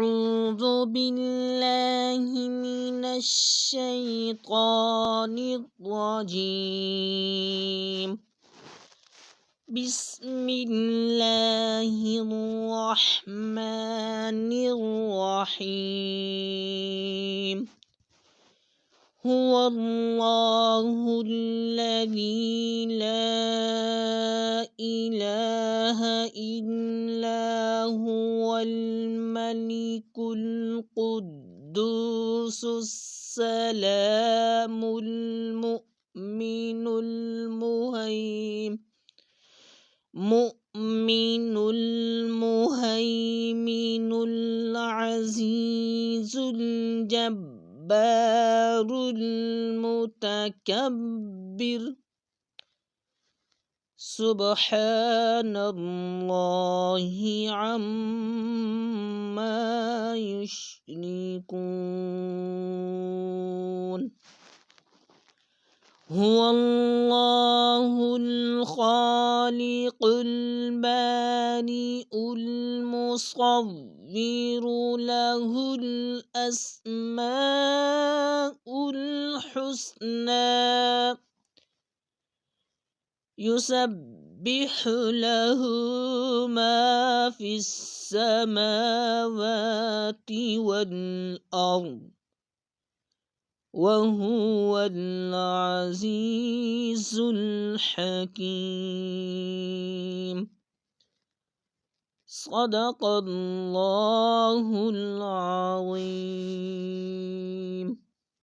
أعوذ بالله من الشيطان الرجيم. بسم الله الرحمن الرحيم. هو الله الذي لا إله إلا هو الملك القدوس السلام المؤمن المهيمن العزيز الجبار المتكبر. سبحان الله عما يشركون. هو الله الخالق البارئ المصور له الأسماء الحسنى يسبح له ما في السماوات والأرض وهو العزيز الحكيم. صدق الله العظيم.